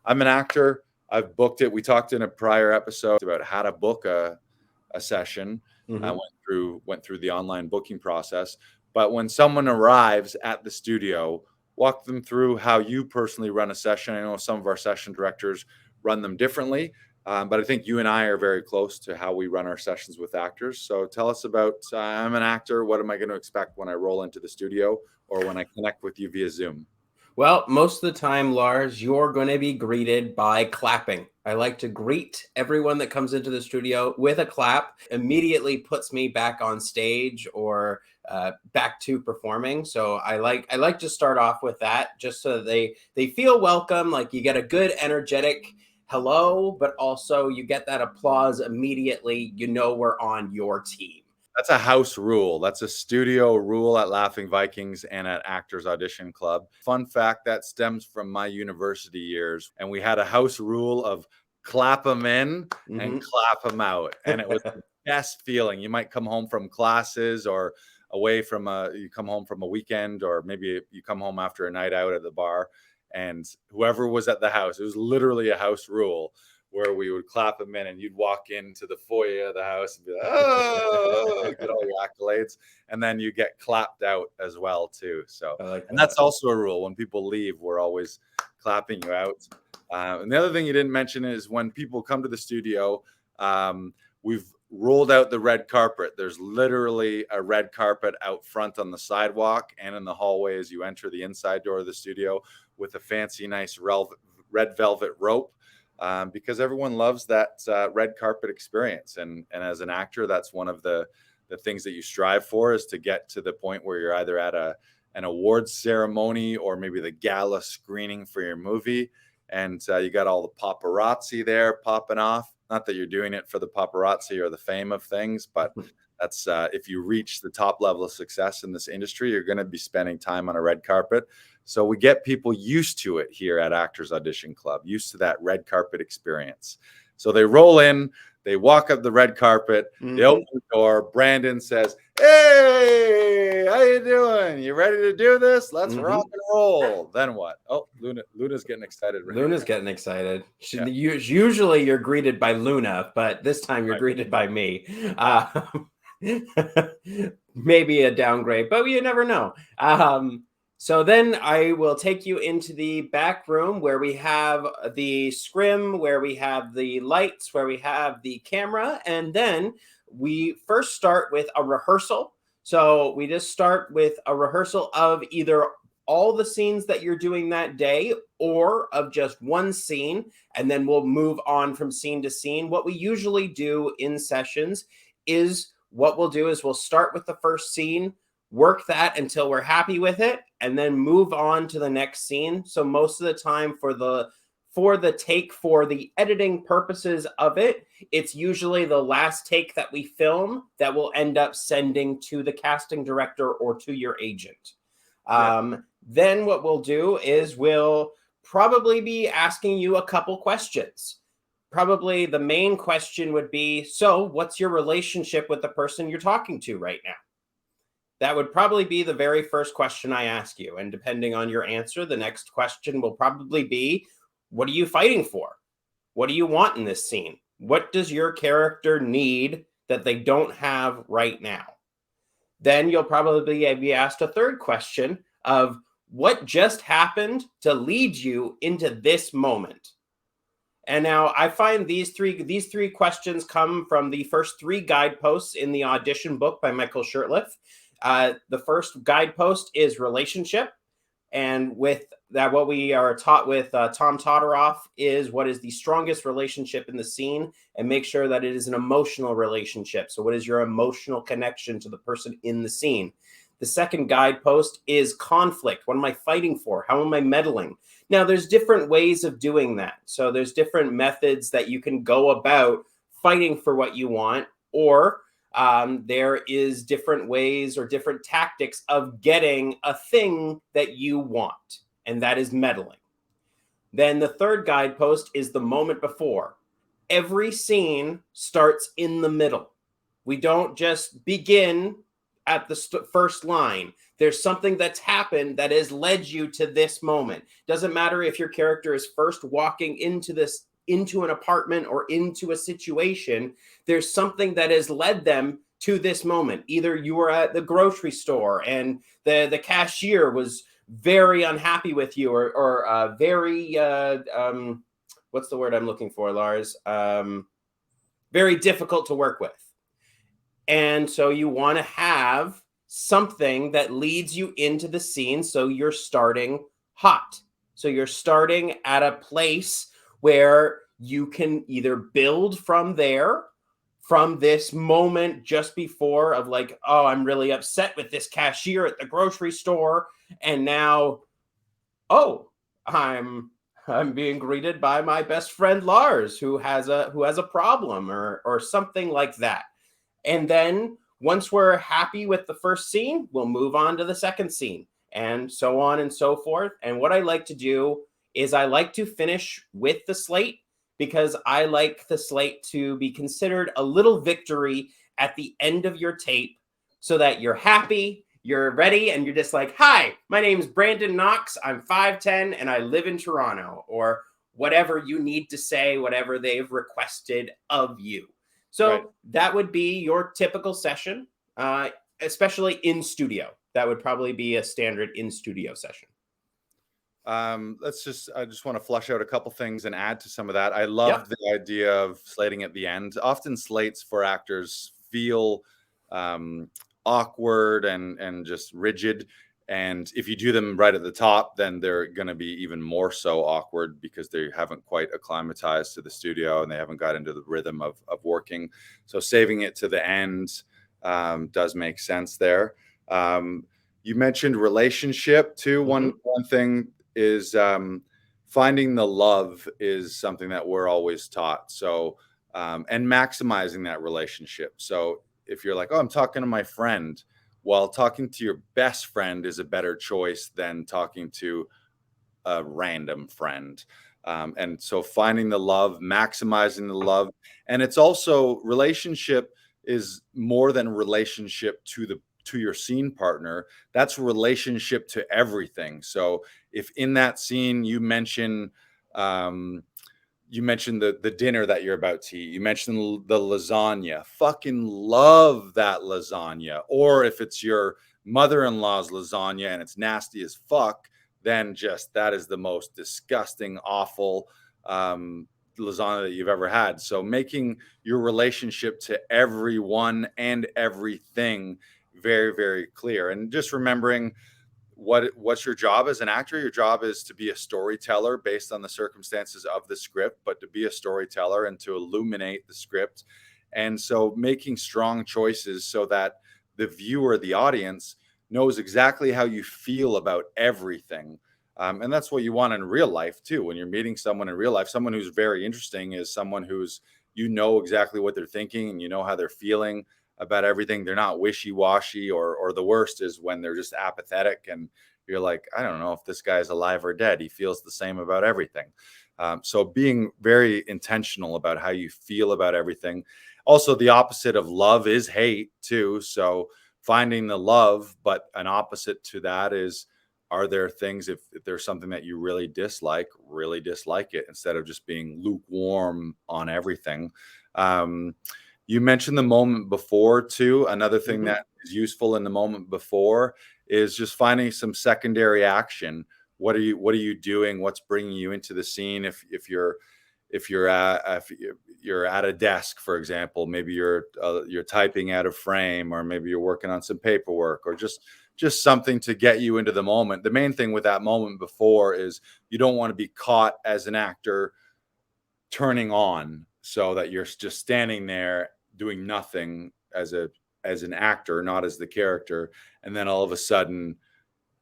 I'm an actor. I've booked it. We talked in a prior episode about how to book a session. I went through the online booking process. But when someone arrives at the studio, walk them through how you personally run a session. I know some of our session directors run them differently, but I think you and I are very close to how we run our sessions with actors. So tell us about, I'm an actor. What am I going to expect when I roll into the studio or when I connect with you via Zoom? Well, most of the time, Lars, you're going to be greeted by clapping. I like to greet everyone that comes into the studio with a clap. Immediately puts me back on stage or back to performing. So I like to start off with that, just so they feel welcome. Like you get a good, energetic hello, but also you get that applause immediately. You know we're on your team. That's a house rule. That's a studio rule at Laughing Vikings and at Actors Audition Club. Fun fact, that stems from my university years. And we had a house rule of clap them in and clap them out. And it was the best feeling. You might come home from classes or you come home from a weekend, or maybe you come home after a night out at the bar, and whoever was at the house, it was literally a house rule where we would clap them in, and you'd walk into the foyer of the house and be like, oh, get all your accolades. And then you get clapped out as well, too. So, and that's also a rule. When people leave, we're always clapping you out. And the other thing you didn't mention is when people come to the studio, we've rolled out the red carpet. There's literally a red carpet out front on the sidewalk and in the hallway as you enter the inside door of the studio, with a fancy, nice red velvet rope. Because everyone loves that red carpet experience. And as an actor, that's one of the things that you strive for, is to get to the point where you're either at an awards ceremony or maybe the gala screening for your movie. And you got all the paparazzi there popping off. Not that you're doing it for the paparazzi or the fame of things, but that's if you reach the top level of success in this industry, you're going to be spending time on a red carpet. So we get people used to it here at Actors Audition Club, used to that red carpet experience. So they roll in, they walk up the red carpet, they open the door. Brandon says, "Hey, how you doing? You ready to do this? Let's rock and roll." Then what? Oh, Luna's getting excited. Luna's getting excited. Usually you're greeted by Luna, but this time you're greeted by me. Maybe a downgrade, but you never know. So then I will take you into the back room where we have the scrim, where we have the lights, where we have the camera. And then we first start with a rehearsal. So we just start with a rehearsal of either all the scenes that you're doing that day or of just one scene. And then we'll move on from scene to scene. What we usually do in sessions is we'll start with the first scene, work that until we're happy with it, and then move on to the next scene. So most of the time for the take, for the editing purposes of it, it's usually the last take that we film that we'll end up sending to the casting director or to your agent. Then what we'll do is we'll probably be asking you a couple questions. Probably the main question would be, so what's your relationship with the person you're talking to right now? That would probably be the very first question I ask you. And depending on your answer, the next question will probably be, what are you fighting for? What do you want in this scene? What does your character need that they don't have right now? Then you'll probably be asked a third question of, what just happened to lead you into this moment? And now I find these three questions come from the first three guideposts in the audition book by Michael Shurtleff. The first guidepost is relationship. And with that, what we are taught with Tom Todoroff is what is the strongest relationship in the scene, and make sure that it is an emotional relationship. So what is your emotional connection to the person in the scene? The second guidepost is conflict. What am I fighting for? How am I meddling? Now, there's different ways of doing that. So there's different methods that you can go about fighting for what you want, or there is different ways or different tactics of getting a thing that you want, and that is meddling. Then the third guidepost is the moment before. Every scene starts in the middle. We don't just begin at the first line. There's something that's happened that has led you to this moment. Doesn't matter if your character is first walking into an apartment or into a situation. There's something that has led them to this moment. Either you were at the grocery store and the cashier was very unhappy with you, or very what's the word I'm looking for, Lars? Very difficult to work with. And so you want to have something that leads you into the scene, so you're starting hot. So you're starting at a place where you can either build from there, from this moment just before of like, oh, I'm really upset with this cashier at the grocery store, and now, oh, I'm being greeted by my best friend Lars, who has a problem, or something like that. And then once we're happy with the first scene, we'll move on to the second scene, and so on and so forth. And what I like to do is I like to finish with the slate, because I like the slate to be considered a little victory at the end of your tape, so that you're happy, you're ready, and you're just like, hi, my name's Brandon Knox. I'm 5'10", and I live in Toronto, or whatever you need to say, whatever they've requested of you. So that would be your typical session, especially in studio. That would probably be a standard in studio session. I just want to flush out a couple things and add to some of that. I love the idea of slating at the end. Often slates for actors feel awkward and just rigid. And if you do them right at the top, then they're going to be even more so awkward, because they haven't quite acclimatized to the studio and they haven't got into the rhythm of working. So saving it to the end does make sense there. You mentioned relationship too. One thing is finding the love is something that we're always taught. So and maximizing that relationship. So if you're like, oh, I'm talking to my friend, well, talking to your best friend is a better choice than talking to a random friend. And so finding the love, maximizing the love. And it's also, relationship is more than relationship to your scene partner. That's relationship to everything. So if in that scene you mention the dinner that you're about to eat, you mentioned the lasagna, fucking love that lasagna. Or if it's your mother-in-law's lasagna and it's nasty as fuck, then just that is the most disgusting, awful lasagna that you've ever had. So making your relationship to everyone and everything very, very clear. And just remembering what's your job as an actor. Your job is to be a storyteller based on the circumstances of the script, but to be a storyteller and to illuminate the script. And so making strong choices so that the viewer, the audience, knows exactly how you feel about everything. And that's what you want in real life too. When you're meeting someone in real life, someone who's very interesting is someone who's, you know exactly what they're thinking and you know how they're feeling about everything. They're not wishy-washy, or the worst is when they're just apathetic and you're like, I don't know if this guy's alive or dead. He feels the same about everything. So being very intentional about how you feel about everything. Also, the opposite of love is hate too. So finding the love, but an opposite to that is, are there things, if there's something that you really dislike it, instead of just being lukewarm on everything. You mentioned the moment before too. Another thing that is useful in the moment before is just finding some secondary action. What are you doing? What's bringing you into the scene? If you're at a desk, for example, maybe you're typing out of frame, or maybe you're working on some paperwork, or just something to get you into the moment. The main thing with that moment before is you don't want to be caught as an actor turning on, so that you're just standing there doing nothing as an actor, not as the character, and then all of a sudden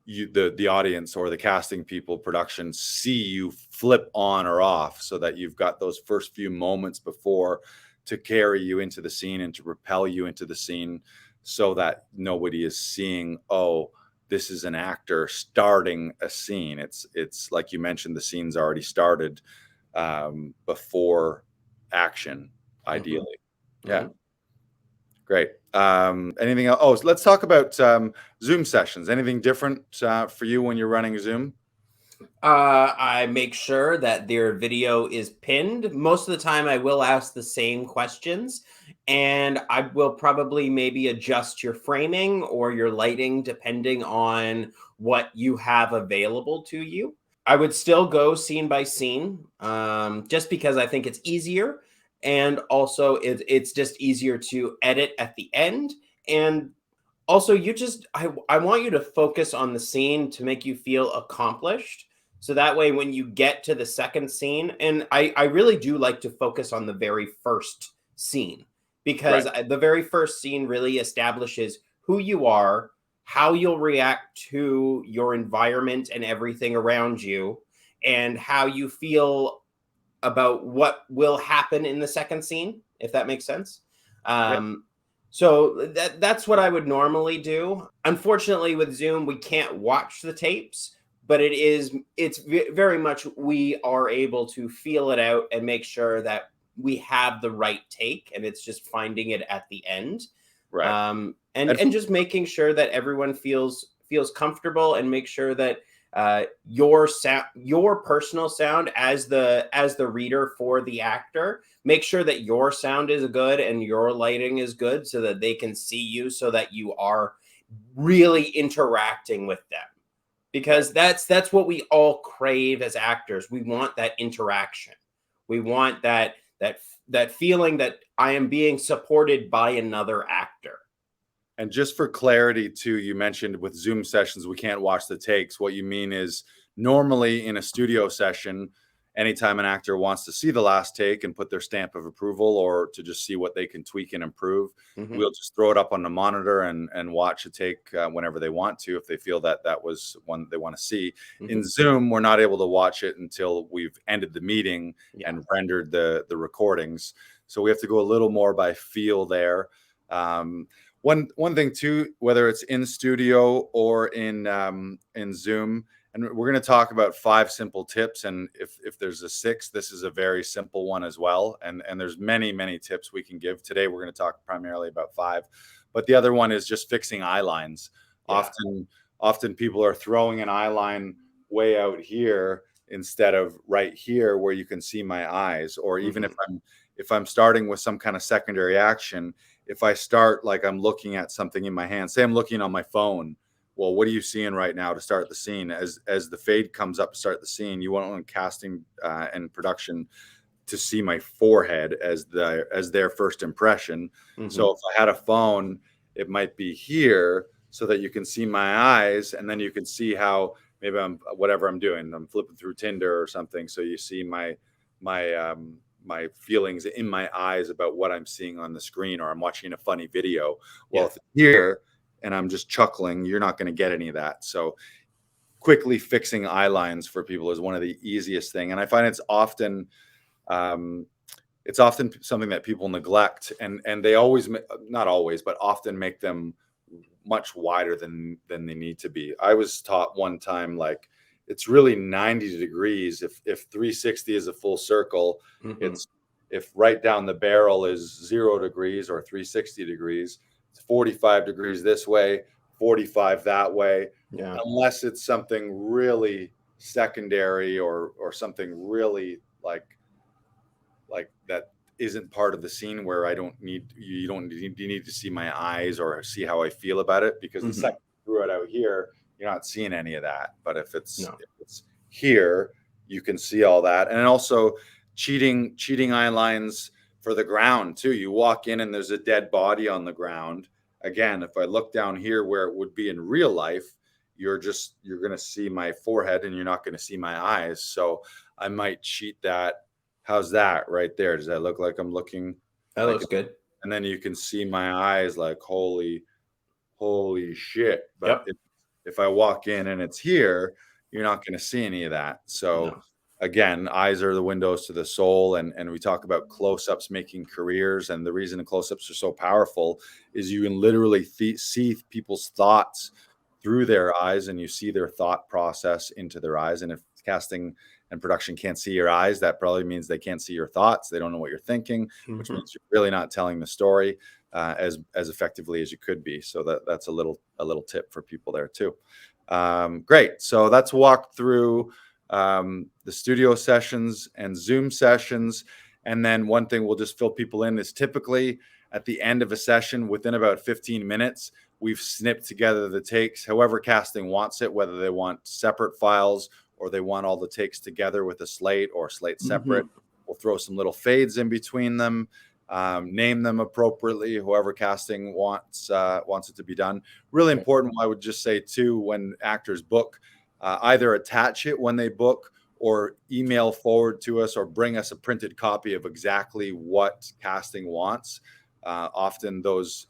the audience or the casting people, production, see you flip on or off, so that you've got those first few moments before to carry you into the scene and to propel you into the scene, so that nobody is seeing, oh, this is an actor starting a scene. It's like you mentioned, the scene's already started before action, ideally. Yeah. Great. Anything else? Oh, so let's talk about Zoom sessions. Anything different for you when you're running Zoom? I make sure that their video is pinned. Most of the time, I will ask the same questions, and I will probably maybe adjust your framing or your lighting depending on what you have available to you. I would still go scene by scene, just because I think it's easier, and also it's just easier to edit at the end. And also, I want you to focus on the scene to make you feel accomplished. So that way, when you get to the second scene, and I really do like to focus on the very first scene, Right. because the very first scene really establishes who you are, how you'll react to your environment and everything around you, and how you feel about what will happen in the second scene, if that makes sense. Yeah. So that's what I would normally do. Unfortunately, with Zoom, we can't watch the tapes, but it's very much we are able to feel it out and make sure that we have the right take, and it's just finding it at the end. Right. And just making sure that everyone feels comfortable, and make sure that your personal sound as the reader for the actor, make sure that your sound is good and your lighting is good, so that they can see you, so that you are really interacting with them, because that's what we all crave as actors. We want that interaction. We want that feeling that I am being supported by another actor. And just for clarity too, you mentioned with Zoom sessions, we can't watch the takes. What you mean is normally in a studio session, anytime an actor wants to see the last take and put their stamp of approval or to just see what they can tweak and improve, Mhm. we'll just throw it up on the monitor and watch a take whenever they want to, if they feel that that was one they want to see. In Mhm. Zoom, we're not able to watch it until we've ended the meeting Yeah. and rendered the recordings. So we have to go a little more by feel there. One thing too, whether it's in studio or in Zoom, and we're going to talk about 5 simple tips. And if there's a 6th, this is a very simple one as well. And there's many tips we can give today. We're going to talk primarily about 5, but the other one is just fixing eye lines. Yeah. Often people are throwing an eye line way out here instead of right here where you can see my eyes. Or even Mhm. if I'm starting with some kind of secondary action, if I start like I'm looking at something in my hand, say I'm looking on my phone, well, what are you seeing right now to start the scene? As the fade comes up to start the scene, you want casting and production to see my forehead as their first impression. So Mhm. if I had a phone, it might be here so that you can see my eyes, and then you can see how maybe I'm whatever I'm doing. I'm flipping through Tinder or something, so you see my feelings in my eyes about what I'm seeing on the screen, or I'm watching a funny video. Well, Yeah. if it's here and I'm just chuckling, you're not going to get any of that. So quickly fixing eye lines for people is one of the easiest thing, and I find um, it's often something that people neglect, and they always, not always, but often make them much wider than they need to be. I was taught one time, like, it's really 90 degrees. If 360 is a full circle, Mhm. it's, if right down the barrel is 0 degrees or 360 degrees, it's 45 degrees this way, 45 that way, Yeah. unless it's something really secondary or something really like that isn't part of the scene where I don't need you don't need you need to see my eyes or see how I feel about it, because the Mhm. second you threw it out here, you're not seeing any of that. But No. if it's here, you can see all that. And also cheating eye lines for the ground too. You walk in and there's a dead body on the ground. Again, if I look down here where it would be in real life, you're going to see my forehead and you're not going to see my eyes. So I might cheat that. How's that right there? Does that look like I'm looking That like, looks good. and then you can see my eyes like, holy shit. But Yep. if I walk in and it's here, you're not going to see any of that. So No. again, eyes are the windows to the soul. And we talk about close-ups making careers. And the reason the close-ups are so powerful is you can literally see people's thoughts through their eyes, and you see their thought process into their eyes. And if casting and production can't see your eyes, that probably means they can't see your thoughts. They don't know what you're thinking, which Mhm. means you're really not telling the story. as effectively as you could be. So that's a little tip for people there too. Great. So let's walk through the studio sessions and Zoom sessions. And then one thing we'll just fill people in is typically at the end of a session, within about 15 minutes, we've snipped together the takes, however casting wants it, whether they want separate files or they want all the takes together with a slate or slate separate. We'll throw some little fades in between them, name them appropriately, whoever casting wants it to be done. Really important, I would just say too, when actors book, either attach it when they book or email forward to us or bring us a printed copy of exactly what casting wants. Often those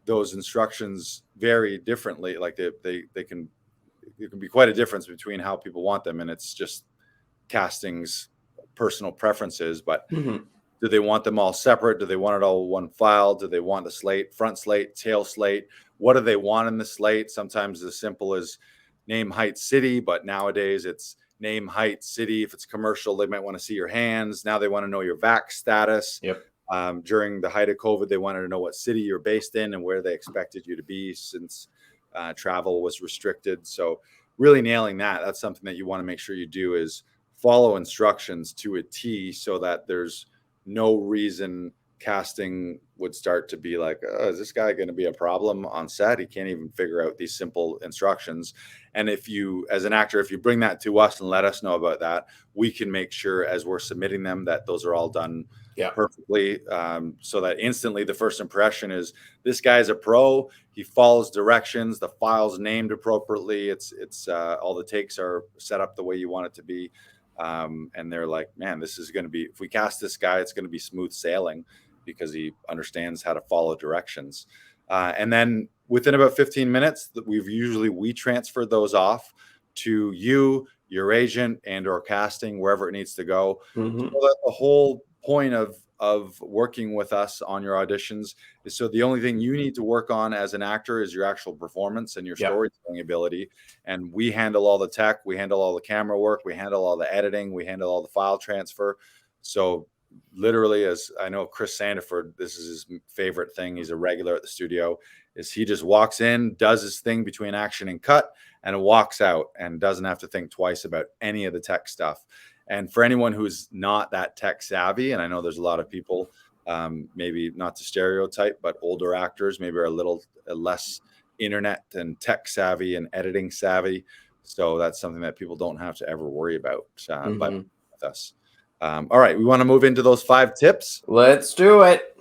instructions vary differently. Like it can be quite a difference between how people want them, and it's just casting's personal preferences. But do they want them all separate? Do they want it all one file? Do they want the slate, front slate, tail slate? What do they want in the slate? Sometimes as simple as name, height, city, but nowadays it's name, height, city. If it's commercial, they might want to see your hands. Now they want to know your vax status. During the height of COVID, they wanted to know what city you're based in and where they expected you to be, since travel was restricted. So really nailing that's something that you want to make sure you do, is follow instructions to a T, so that there's no reason casting would start to be like, oh, is this guy going to be a problem on set? He can't even figure out these simple instructions. And if you, as an actor, if you bring that to us and let us know about that, we can make sure as we're submitting them that those are all done perfectly, so that instantly the first impression is, this guy's a pro. He follows directions. The file's named appropriately. It's all the takes are set up the way you want it to be. And they're like, man, this is going to be, if we cast this guy, it's going to be smooth sailing because he understands how to follow directions. And then within about 15 minutes, we transfer those off to you, your agent, and or casting, wherever it needs to go. So that the whole point of working with us on your auditions is, so the only thing you need to work on as an actor is your actual performance and your storytelling ability. And we handle all the tech, we handle all the camera work, we handle all the editing, we handle all the file transfer. So literally, as I know Chris Sandiford, this is his favorite thing, he's a regular at the studio, is he just walks in, does his thing between action and cut, and walks out and doesn't have to think twice about any of the tech stuff. And for anyone who's not that tech savvy, and I know there's a lot of people, maybe not to stereotype, but older actors maybe are a little less internet and tech savvy and editing savvy. So that's something that people don't have to ever worry about. But with us. All right, we want to move into those 5 tips. Let's do it.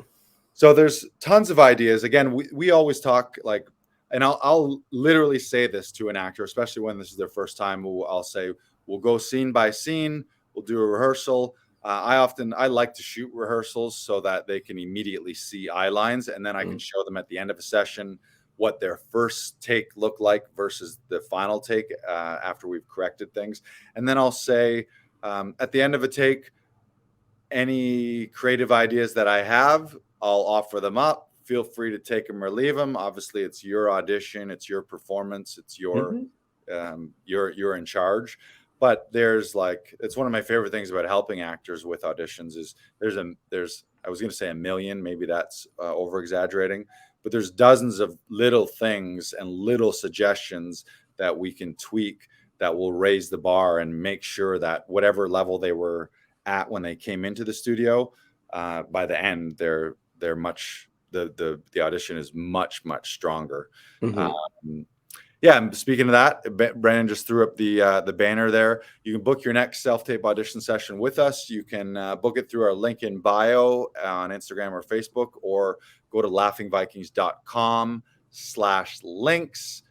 So there's tons of ideas. Again, we always talk like, and I'll literally say this to an actor, especially when this is their first time. I'll say, we'll go scene by scene. We'll do a rehearsal. I like to shoot rehearsals so that they can immediately see eye lines, and then I can show them at the end of a session what their first take looked like versus the final take after we've corrected things. And then I'll say, at the end of a take, any creative ideas that I have, I'll offer them up. Feel free to take them or leave them. Obviously, it's your audition, it's your performance, it's your you're in charge. But there's it's one of my favorite things about helping actors with auditions is there's I was going to say a million, maybe that's over exaggerating, but there's dozens of little things and little suggestions that we can tweak that will raise the bar and make sure that whatever level they were at when they came into the studio, by the end, the audition is much stronger. Speaking of that, Brandon just threw up the banner there. You can book your next self-tape audition session with us. You can book it through our link in bio on Instagram or Facebook, or go to laughingvikings.com/links.